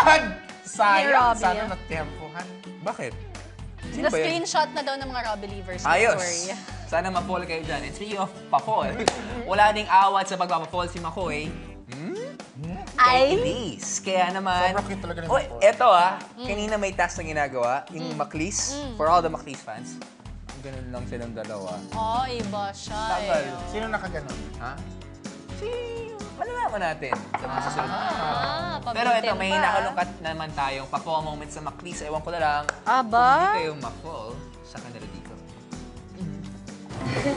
God! Sayang, Robbie. sana natempohan. Bakit? Sino ba yan? Na-screenshot na daw ng mga Robbie Believers. Ayos! Sorry. Sana ma-fall kayo dyan. And speaking of pa-fall, wala ding awat sa pagpapa-fall si Makoy. Ay! Elise. Kaya naman... Sobrang cute talaga ni Oy, Makoy. eto kanina may task na ginagawa, yung Maclis, for all the Maclis fans. Ganun lang silang dalawa. Oh, iba siya Tagal. eh. Sino nakaganon? Ha? Malalaman natin sa mga susunod. Pero pabitin ito, may pa. nakalungkat naman tayong pa-fall moment sa Maclis. Ewan ko na lang Aba? kung hindi kayo ma-fall sa kanila dito.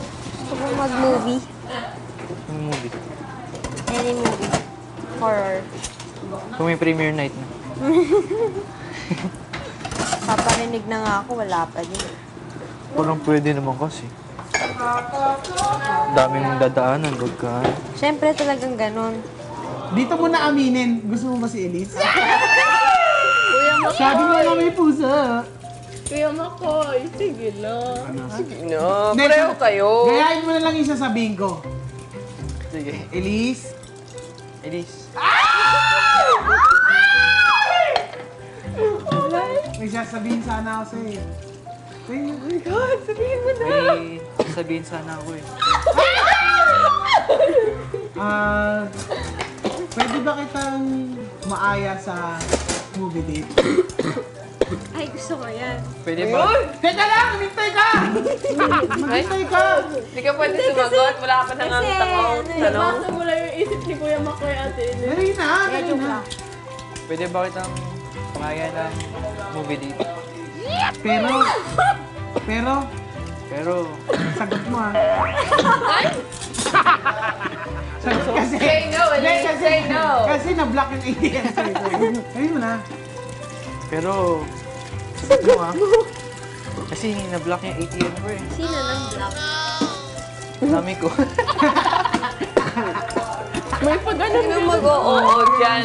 Gusto ko mag-movie. Yung movie. Any movie. Horror. Kung may premiere night na. Paparinig na nga ako, wala pa din. Parang pwede naman kasi. Daming dadaanan, wag ka. Siyempre talagang ganun. Dito mo na aminin. Gusto mo ba si Elise? Sabi mo na may pusa. Kuya Makoy, sige lang. No, pareho kayo. Gayahin mo na lang yung sasabihin ko. Sige. Elise. Elise. May sasabihin sana ako sa'yo. Oh my God, sabihin mo na. May sabihin sana ako eh. Pwede ba kitang maaya sa movie date? Ay, gusto ko yan. Pwede ba? Teka lang! Humintay ka! Maghintay ka! Hindi ka pwede sumagot, wala ka nang ang tanong. Tanong. Basta mula yung isip ni Kuya Makoy ate. Dali na! Dali na! Pwede ba kitang pangaya ng movie date? Pero, sagot mo ah. Sagot kasi. Say no, Elise, Kasi- say no. Kasi na-block yung ATM sa'yo. Sabi mo na. Pero, sagot mo ah. Kasi na-block yung ATM ko eh. Sino nang block? Dami ko. May pag-anon na mag-oo dyan.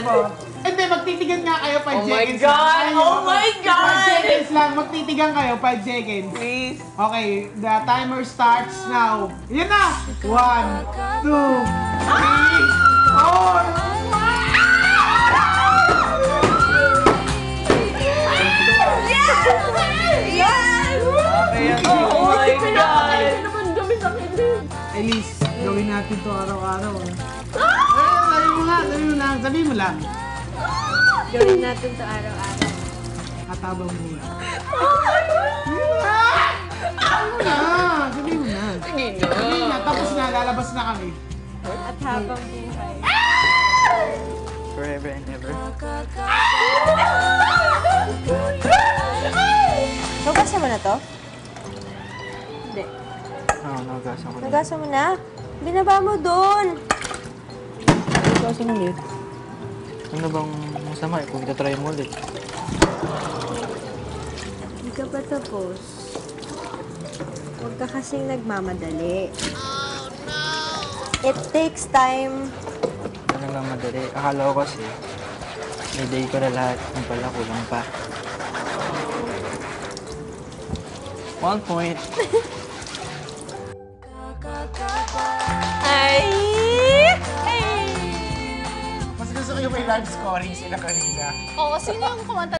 Hindi, magtitigan nga kayo 5 Oh my seconds. God! lang. Oh my God! 5 seconds lang. Magtitigan kayo 5 seconds. Please. Okay, the timer starts now. Yan na! 1, 2, 3, 4. Oh my God! Naman kami sa kilig. Elise, gawin natin to araw-araw. Sabi mo lang. Gawin natin to araw-araw. Katabang mo lang. Sabi mo na. Sige na. Sabi na, tapos na, lalabas na kami. At habang buhay. Forever and ever. Nagasa mo na to? Hindi. Oo, nagasan ko na. Nagasa mo na? Binaba mo doon. Nagasan ulit. Ano bang masama eh kung itatry mo ulit? Hindi ka pa tapos. Huwag ka kasing nagmamadali. It takes time. Ano lang madali. Akala ko kasi, may day ko na lahat. Yung pala, kulang pa. 1 point. Ay! Mas gusto ko yung may live scoring sila kanina. Oo, sino yung kumanta